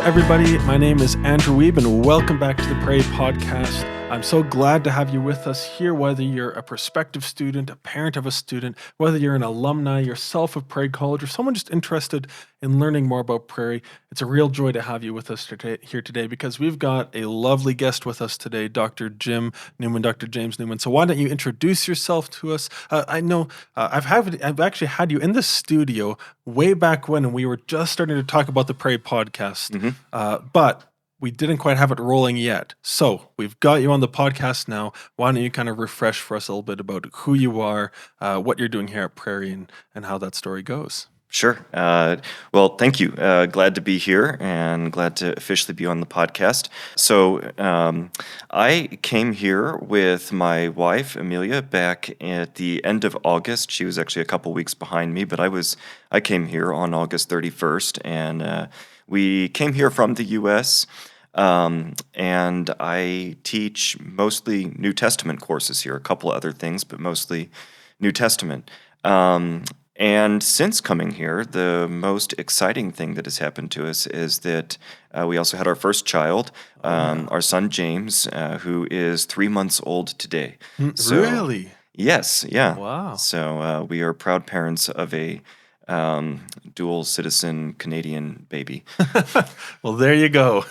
everybody. My name is Andrew Weeb, and welcome back to the Prairie Podcast. I'm so glad to have you with us here, whether you're a prospective student, a parent of a student, whether you're an alumni yourself of Prairie College, or someone just interested in learning more about Prairie. It's a real joy to have you with us here today because we've got a lovely guest with us today, Dr. Jim Neumann, Dr. James Neumann. So why don't you introduce yourself to us? I know I've actually had you in the studio way back when we were just starting to talk about the Prairie Podcast, but we didn't quite have it rolling yet. So we've got you on the podcast now. Why don't you kind of refresh for us a little bit about who you are, what you're doing here at Prairie, and how that story goes? Sure. Well, thank you. Glad to be here and glad to officially be on the podcast. So I came here with my wife, Amelia, back at the end of August. She was actually a couple weeks behind me, but I came here on August 31st, and we came here from the U.S., and I teach mostly New Testament courses here, a couple of other things, but mostly New Testament. And since coming here, the most exciting thing that has happened to us is that we also had our first child, our son James, who is 3 months old today. Really? Yes, yeah. Wow. So we are proud parents of a dual citizen Canadian baby. Well, there you go.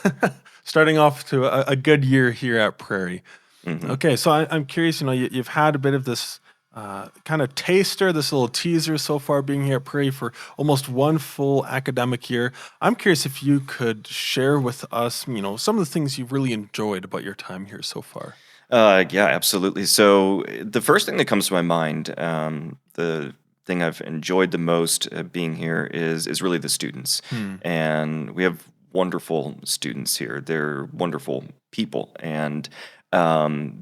Starting off to a good year here at Prairie. Mm-hmm. Okay, so I'm curious, you've had a bit of this kind of taster, this little teaser so far being here at Prairie for almost one full academic year. I'm curious if you could share with us, some of the things you've really enjoyed about your time here so far. Yeah, absolutely. So the first thing that comes to my mind, the thing I've enjoyed the most being here is really the students. And we have wonderful students here. They're wonderful people and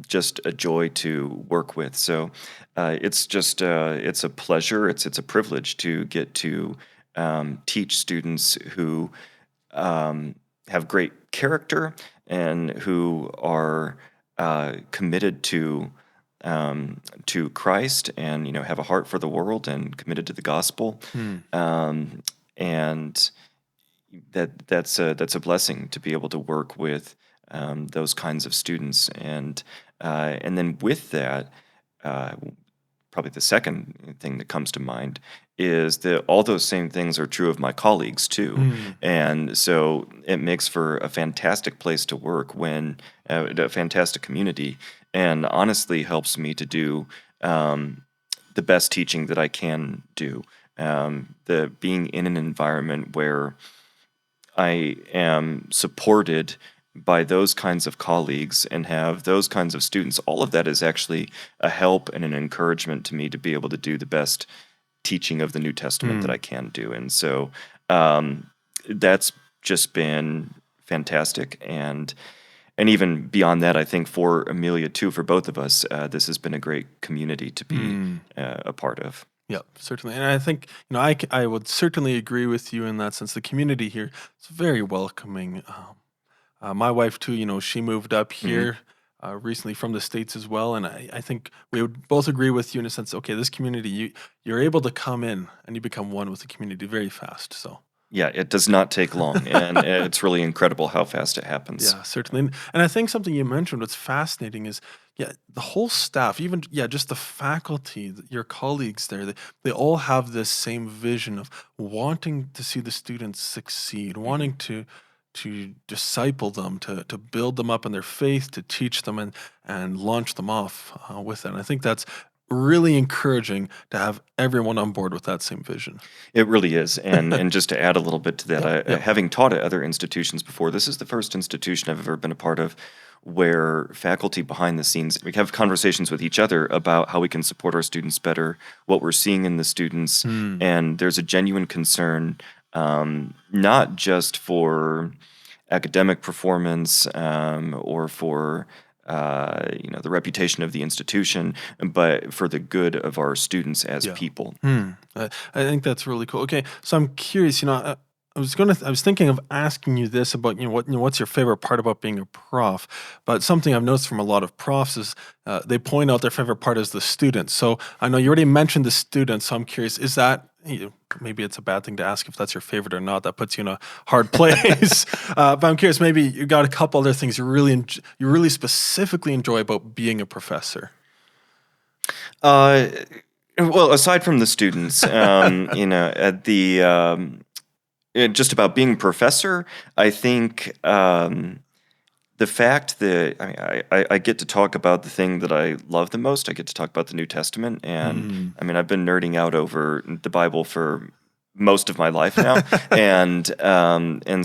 just a joy to work with. So it's just it's a pleasure. It's a privilege to get to teach students who have great character and who are committed to Christ and have a heart for the world and committed to the gospel. And that's a blessing to be able to work with those kinds of students, and then with that, probably the second thing that comes to mind is that all those same things are true of my colleagues too, and so it makes for a fantastic place to work when a fantastic community, and honestly helps me to do the best teaching that I can do. The being in an environment where I am supported by those kinds of colleagues and have those kinds of students, all of that is actually a help and an encouragement to me to be able to do the best teaching of the New Testament that I can do. And so that's just been fantastic. And even beyond that, I think for Amelia too, for both of us, this has been a great community to be a part of. Yep, certainly. And I think, I would certainly agree with you in that sense. The community here is very welcoming. My wife too, she moved up here recently from the States as well. And I think we would both agree with you in a sense, okay, this community, you're able to come in and you become one with the community very fast. So yeah, it does not take long, and it's really incredible how fast it happens. yeah, certainly. And I think something you mentioned what's fascinating is, the whole staff, even, just the faculty, your colleagues there, they all have this same vision of wanting to see the students succeed, wanting to disciple them, to build them up in their faith, to teach them and launch them off with it. And I think that's really encouraging to have everyone on board with that same vision. It really is. And just to add a little bit to that, having taught at other institutions before, this is the first institution I've ever been a part of where faculty behind the scenes, we have conversations with each other about how we can support our students better, what we're seeing in the students, and there's a genuine concern, not just for academic performance or for the reputation of the institution, but for the good of our students as people. I think that's really cool. Okay, so I'm curious. I was thinking of asking you this about what's your favorite part about being a prof, but something I've noticed from a lot of profs is they point out their favorite part is the students. So I know you already mentioned the students, so I'm curious, is that maybe it's a bad thing to ask if that's your favorite or not. That puts you in a hard place. But I'm curious, maybe you got a couple other things you really specifically enjoy about being a professor. Uh, well, aside from the students, at the just about being a professor, I think the fact that I get to talk about the thing that I love the most. I get to talk about the New Testament, and Mm. I mean, I've been nerding out over the Bible for most of my life now, and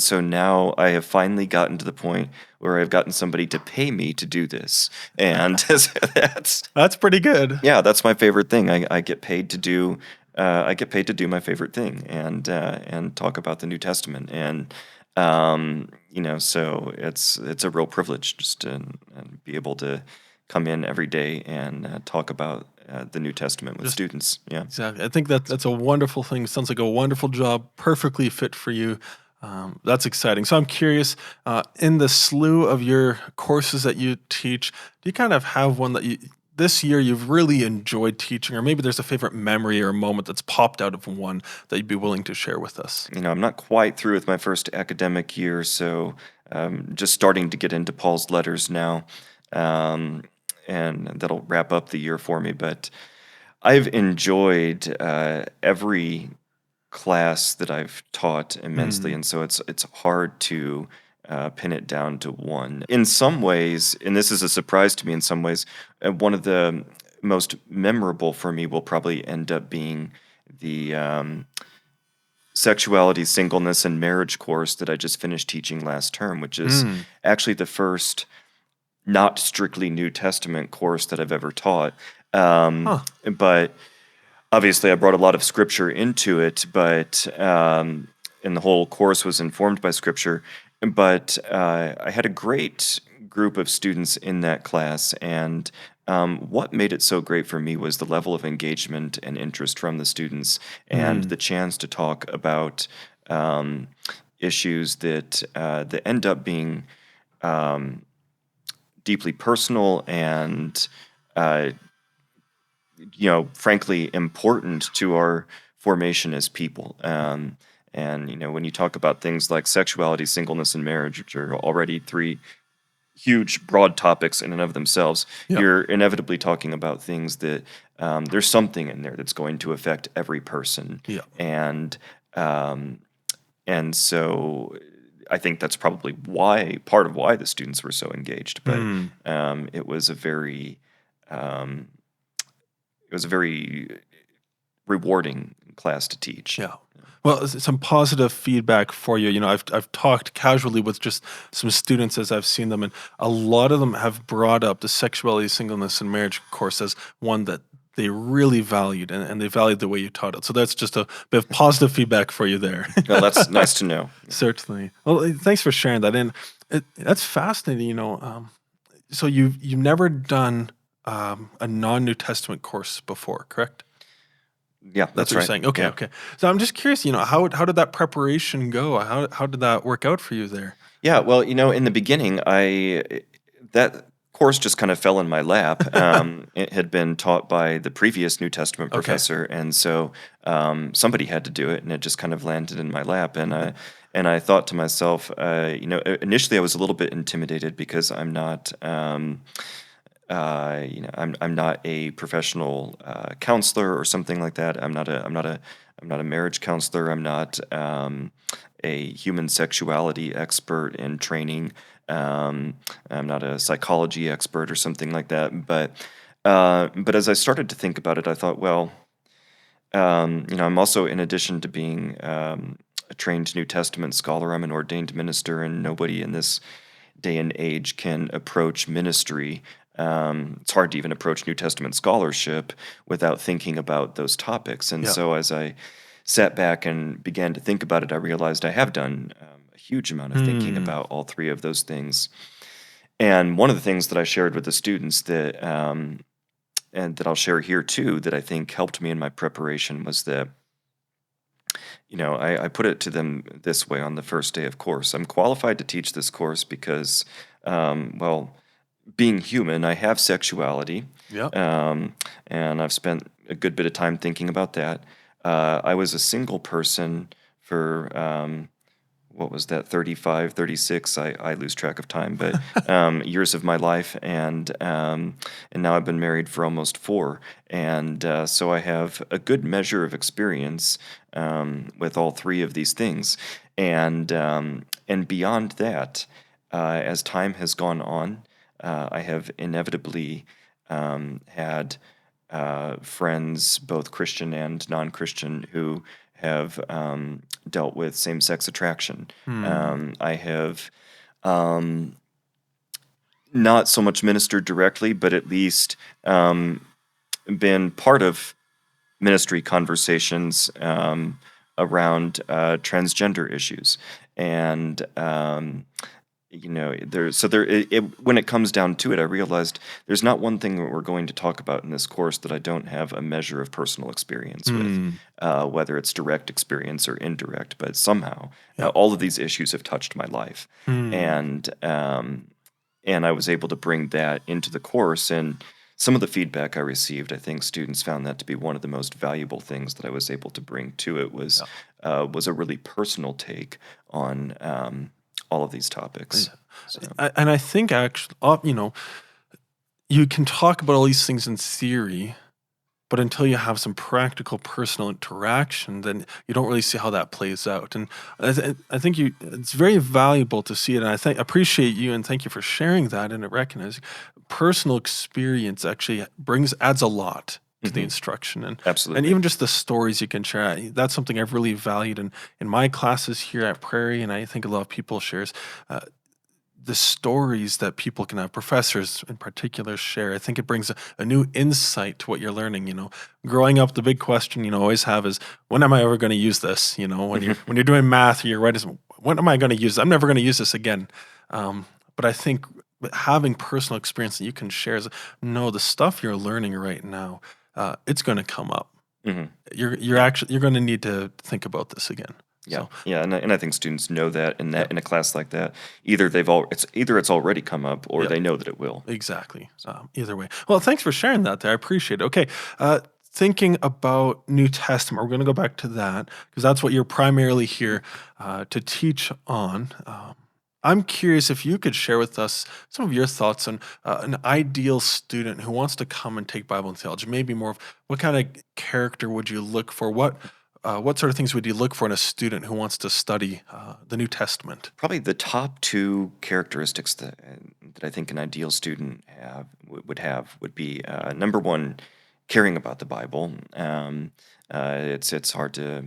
so now I have finally gotten to the point where I've gotten somebody to pay me to do this, and that's That's pretty good. yeah, that's my favorite thing. I get paid to do. I get paid to do my favorite thing and talk about the New Testament, and so it's a real privilege just to and be able to come in every day and talk about the New Testament with Just students. Yeah. exactly. I think that's a wonderful thing. Sounds like a wonderful job, perfectly fit for you. That's exciting. So I'm curious, in the slew of your courses that you teach, do you kind of have one that this year you've really enjoyed teaching, or maybe there's a favorite memory or moment that's popped out of one that you'd be willing to share with us? I'm not quite through with my first academic year, so just starting to get into Paul's letters now, um, and that'll wrap up the year for me. But I've enjoyed every class that I've taught immensely, Mm. and so it's hard to pin it down to one. In some ways, and this is a surprise to me in some ways, one of the most memorable for me will probably end up being the sexuality, singleness, and marriage course that I just finished teaching last term, which is Mm. actually the first not strictly New Testament course that I've ever taught. Huh. But obviously, I brought a lot of scripture into it, but and the whole course was informed by scripture. But I had a great group of students in that class, and what made it so great for me was the level of engagement and interest from the students, and Mm. the chance to talk about issues that end up being um, deeply personal and uh, frankly, important to our formation as people. And when you talk about things like sexuality, singleness, and marriage, which are already three huge, broad topics in and of themselves, Yeah. you're inevitably talking about things that there's something in there that's going to affect every person, Yeah. and um, so I think that's probably part of why the students were so engaged. But Mm. it was a very um, it was a very rewarding class to teach. Yeah. Well, some positive feedback for you. I've talked casually with just some students as I've seen them, and a lot of them have brought up the sexuality, singleness, and marriage course as one that they really valued, and they valued the way you taught it. So that's just a bit of positive feedback for you there. Well, that's nice to know. Certainly. Well, thanks for sharing that, and that's fascinating. So you've never done a non-New Testament course before, correct? Yeah, That's that's what you're right. saying. Okay, Yeah. okay. So I'm just curious, how did that preparation go? How did that work out for you there? Yeah, well, in the beginning, that course just kind of fell in my lap. It had been taught by the previous New Testament Okay. professor, and so somebody had to do it, and it just kind of landed in my lap. And I thought to myself, initially I was a little bit intimidated because I'm not. I'm not a professional counselor or something like that. I'm not a marriage counselor. I'm not a human sexuality expert in training. I'm not a psychology expert or something like that. But as I started to think about it, I thought, well, I'm also, in addition to being a trained New Testament scholar, I'm an ordained minister, and nobody in this day and age can approach ministry. It's hard to even approach New Testament scholarship without thinking about those topics. And Yeah. so, as I sat back and began to think about it, I realized I have done a huge amount of thinking Hmm. about all three of those things. And one of the things that I shared with the students and that I'll share here too, that I think helped me in my preparation was that I put it to them this way on the first day of course. I'm qualified to teach this course because, well, being human, I have sexuality, Yeah. um, and I've spent a good bit of time thinking about that. I was a single person for what was that, 35, 36? I lose track of time, but years of my life, and now I've been married for almost 4, and so I have a good measure of experience with all 3 of these things, and beyond that, as time has gone on, I have inevitably had friends, both Christian and non-Christian, who have dealt with same-sex attraction. Hmm. I have um, not so much ministered directly, but at least been part of ministry conversations around transgender issues, and when it comes down to it, I realized there's not one thing that we're going to talk about in this course that I don't have a measure of personal experience with, Hmm. whether it's direct experience or indirect. But somehow, Yeah. all of these issues have touched my life, Hmm. and I was able to bring that into the course. And some of the feedback I received, I think students found that to be one of the most valuable things that I was able to bring to it Yeah. was a really personal take on all of these topics. Yeah. So, And I think actually, you can talk about all these things in theory, but until you have some practical personal interaction, then you don't really see how that plays out. And I think it's very valuable to see it. And appreciate you and thank you for sharing that and recognizing personal experience actually adds a lot to the mhm, instruction and absolutely. even just the stories you can share. That's something I've really valued in my classes here at Prairie, and I think a lot of people shares. Uh, the stories that people can have, professors in particular, share. I think it brings a new insight to what you're learning. Growing up, the big question always have is, when am I ever going to use this? When you're doing math, or you're writing, when am I going to use? I'm never going to use this again. But I think having personal experience that you can share is, no, the stuff you're learning right now, it's going to come up. Mhm, You're yeah. actually you're going to need to think about this again. Yeah, So yeah, and I think students know that yeah. in a class like that, either it's already come up or Yeah. they know that it will. Exactly. Either way. Well, thanks for sharing that there. I appreciate it. Okay. Thinking about New Testament, we're going to go back to that because that's what you're primarily here to teach on. I'm curious if you could share with us some of your thoughts on an ideal student who wants to come and take Bible and theology. Maybe more of what kind of character would you look for? What sort of things would you look for in a student who wants to study the New Testament? Probably the top 2 characteristics that I think an ideal student would be, number 1, caring about the Bible. It's hard to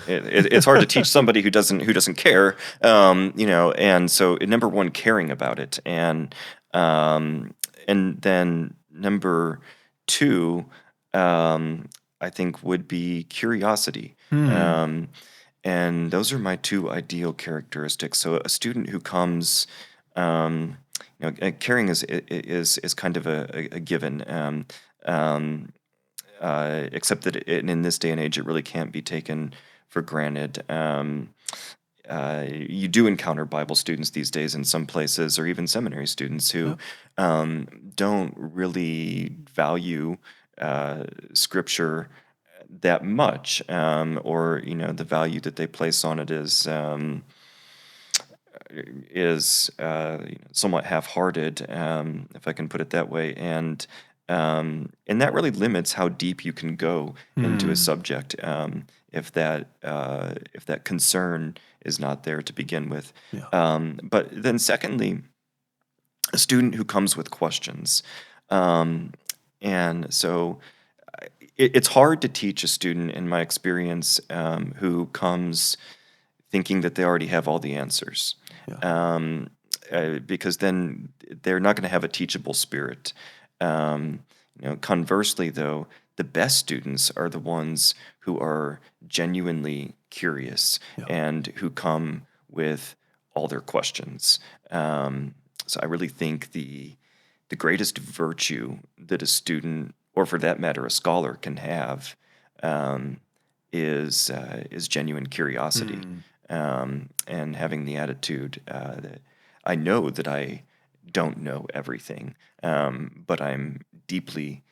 it's hard to teach somebody who doesn't care, and so number 1, caring about it, and then number 2, I think would be curiosity. Hmm. Um, and those are my 2 ideal characteristics. So a student who comes, um, caring is kind of a given, um, except that in this day and age, it really can't be taken for granted. You do encounter Bible students these days in some places, or even seminary students who Yep. don't really value Scripture that much, or the value that they place on it is somewhat half-hearted, if I can put it that way, and that really limits how deep you can go into a Hmm. subject, if that concern is not there to begin with. Yeah. But then, secondly, a student who comes with questions, um, and so it's hard to teach a student, in my experience, who comes thinking that they already have all the answers. Yeah. Um, because then they're not going to have a teachable spirit. Um, Conversely, though, the best students are the ones who are genuinely curious Yeah. and who come with all their questions. So I really think the greatest virtue that a student, or for that matter, a scholar, can have um, is genuine curiosity, Hmm. and having the attitude that I know that I don't know everything, but I'm deeply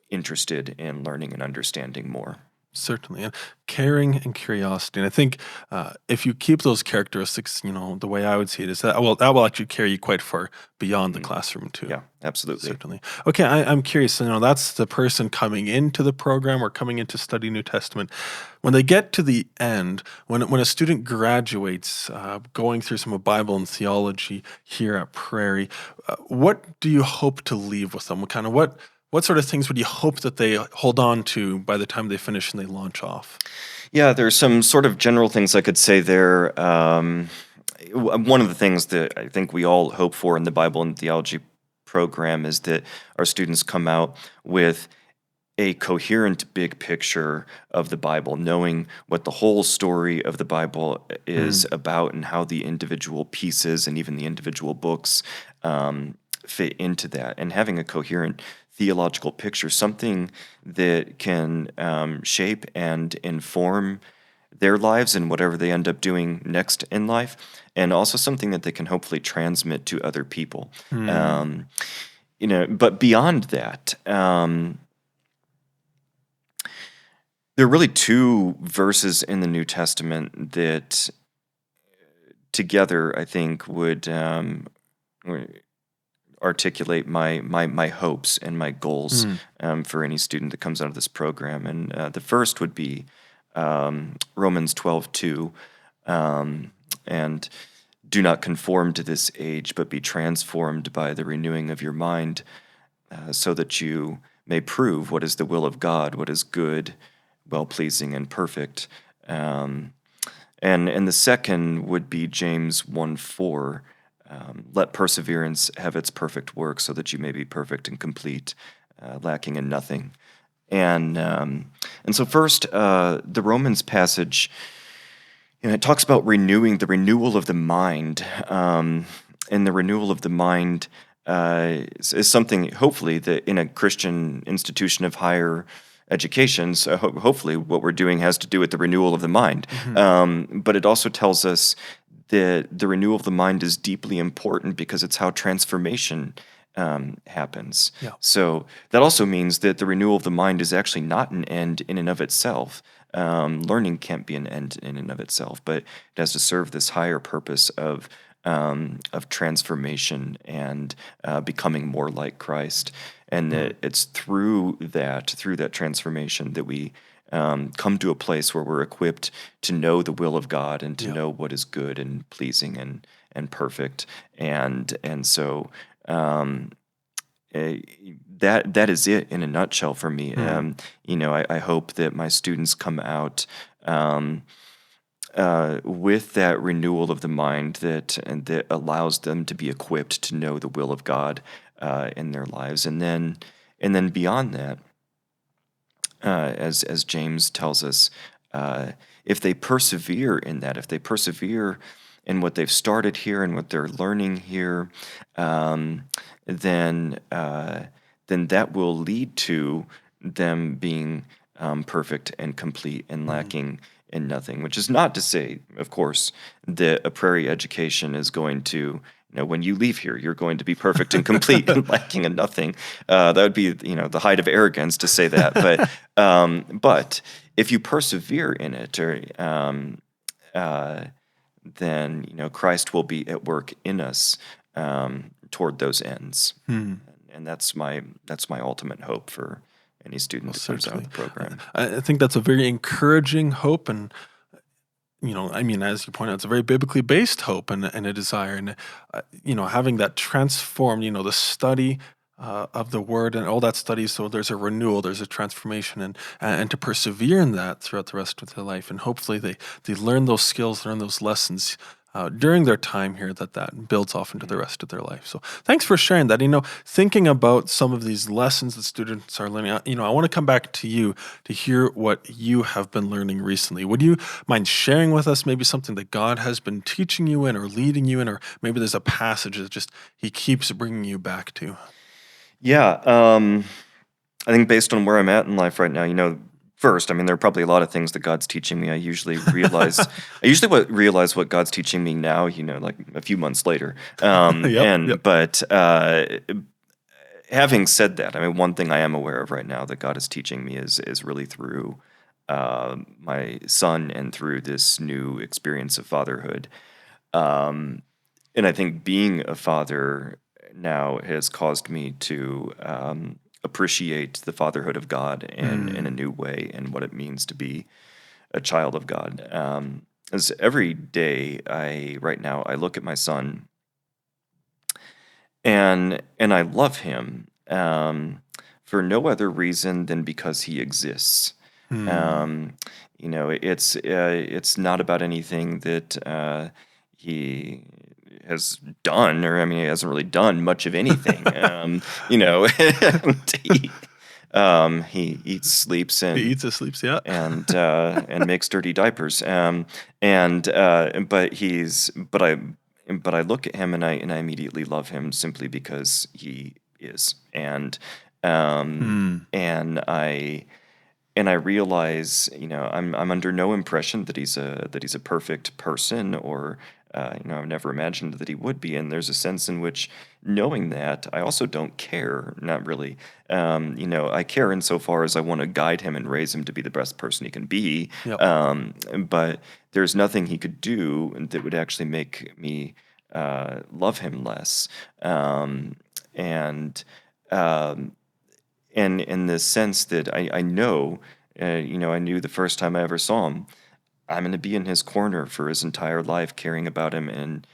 interested in learning and understanding more. Certainly, and caring and curiosity. And I think if you keep those characteristics, the way I would see it is that will actually carry you quite far beyond the Mhm. classroom too. Yeah, absolutely. Certainly. Okay, I'm curious. So, that's the person coming into the program or coming in to study New Testament. When they get to the end, when a student graduates, going through some of Bible and theology here at Prairie, what do you hope to leave with them? What sort of things would you hope that they hold on to by the time they finish and they launch off? Yeah, there's some sort of general things I could say there. One of the things that I think we all hope for in the Bible and theology program is that our students come out with a coherent big picture of the Bible, knowing what the whole story of the Bible is Mm, about and how the individual pieces and even the individual books fit into that, and having a coherent theological picture, something that can shape and inform their lives and whatever they end up doing next in life, and also something that they can hopefully transmit to other people. mm, Um, but beyond that, there are really two verses in the New Testament that together I think would articulate my hopes and my goals mm. for any student that comes out of this program. And the first would be Romans 12:2, and do not conform to this age, but be transformed by the renewing of your mind, so that you may prove what is the will of God, what is good, well pleasing, and perfect. Um, and the second would be James 1:4. Let perseverance have its perfect work, so that you may be perfect and complete, lacking in nothing. And so first, the Romans passage, it talks about renewing the renewal of the mind, and the renewal of the mind is something hopefully that in a Christian institution of higher education, so hopefully what we're doing has to do with the renewal of the mind. Mhm. But it also tells us that the renewal of the mind is deeply important because it's how transformation happens. Yeah. So that also means that the renewal of the mind is actually not an end in and of itself. Learning can't be an end in and of itself, but it has to serve this higher purpose of transformation and becoming more like Christ. And Mm. that it's through that transformation that we come to a place where we're equipped to know the will of God and to Yeah. know what is good and pleasing and perfect. And so um, eh, that is it in a nutshell for me. Mm. I hope that my students come out um, with that renewal of the mind that allows them to be equipped to know the will of God in their lives, and then beyond that, as James tells us, if they persevere in that, if they persevere in what they've started here and what they're learning here, um, then then that will lead to them being perfect and complete and Mm. lacking in nothing. Which is not to say, of course, that a prairie education is going to, when you leave here, you're going to be perfect and complete and lacking in nothing. That would be, the height of arrogance to say that. But if you persevere in it, or uh, then Christ will be at work in us toward those ends, Mm. and that's my ultimate hope for any student Well, that comes out of certainly. the program. I think that's a very encouraging hope, and I mean, as you point out, it's a very biblically based hope and a desire, and having that transformed, the study of the word and all that study. So there's a renewal, there's a transformation, and to persevere in that throughout the rest of their life, and hopefully they learn those skills, learn those lessons. During their time here, that builds off into the Mhm. rest of their life. So, thanks for sharing that. Thinking about some of these lessons that students are learning. I want to come back to you to hear what you have been learning recently. Would you mind sharing with us maybe something that God has been teaching you in or leading you in, or maybe there's a passage that just He keeps bringing you back to? Yeah, I think based on where I'm at in life right now, first, I mean, there are probably a lot of things that God's teaching me. I usually realize what God's teaching me now, like a few months later. Yep, yep. But having said that, I mean, one thing I am aware of right now that God is teaching me is really through my son and through this new experience of fatherhood. Um, and I think being a father now has caused me to appreciate the fatherhood of God in a new way and what it means to be a child of God. As every day, right now I look at my son and I love him for no other reason than because he exists. Um, it's not about anything that he has done, or I mean, he hasn't really done much of anything. And he eats, sleeps, He and eats and sleeps, yeah. and makes dirty diapers. But I look at him and I immediately love him simply because he is, and I realize, I'm under no impression that he's a perfect person, or I've never imagined that he would be. And there's a sense in which, knowing that, I also don't care, not really. I care insofar as I want to guide him and raise him to be the best person he can be. Yep. But there's nothing he could do that would actually make me love him less. And in the sense that I know, I knew the first time I ever saw him, I'm going to be in his corner for his entire life, caring about him and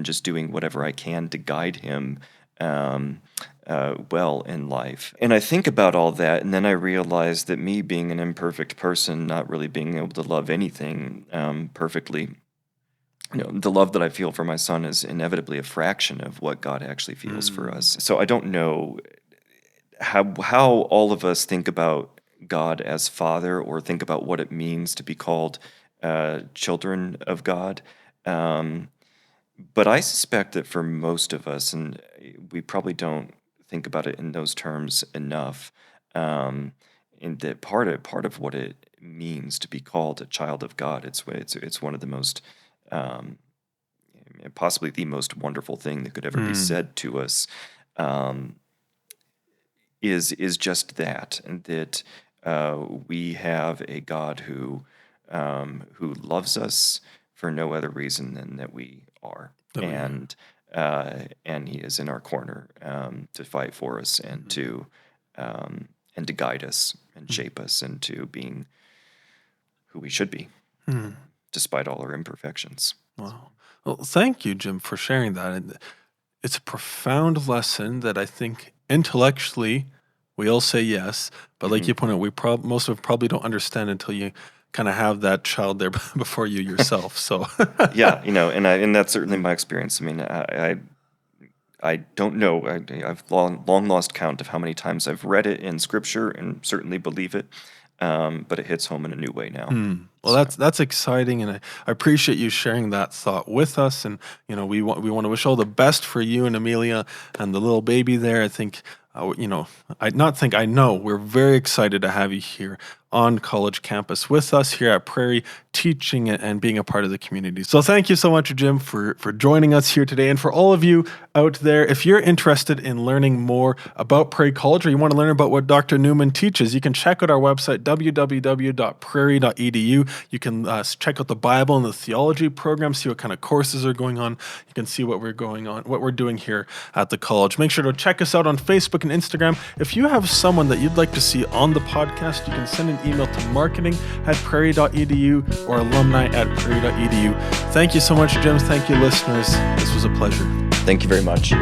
just doing whatever I can to guide him well in life. And I think about all that, and then I realize that me being an imperfect person, not really being able to love anything perfectly, the love that I feel for my son is inevitably a fraction of what God actually feels for us. So I don't know how all of us think about God as Father, or think about what it means to be called children of God. But I suspect that for most of us, and we probably don't think about it in those terms enough, in that part of what it means to be called a child of God, it's one of the most possibly the most wonderful thing that could ever be said to us. Is just that, and that we have a God who loves us for no other reason than that we are, and He is in our corner to fight for us and to guide us and shape us into being who we should be, despite all our imperfections. Wow. Well, thank you, Jim, for sharing that. And it's a profound lesson that I think intellectually we all say yes, but like you pointed out, most of us probably don't understand until you kind of have that child there before you yourself. So yeah, and that's certainly my experience. I mean, I don't know. I've long lost count of how many times I've read it in Scripture and certainly believe it, but it hits home in a new way now. Well, that's exciting, and I appreciate you sharing that thought with us. And we want to wish all the best for you and Amelia and the little baby there. I think I know we're very excited to have you here on college campus with us here at Prairie, teaching and being a part of the community. So thank you so much, Jim, for joining us here today. And for all of you out there, if you're interested in learning more about Prairie College, or you want to learn about what Dr. Neumann teaches, you can check out our website, www.prairie.edu. You can check out the Bible and the theology program, see what kind of courses are going on. You can see what we're doing here at the college. Make sure to check us out on Facebook and Instagram. If you have someone that you'd like to see on the podcast, you can send an email to marketing@prairie.edu or alumni@prairie.edu. Thank you so much, Jim. Thank you, listeners. This was a pleasure. Thank you very much.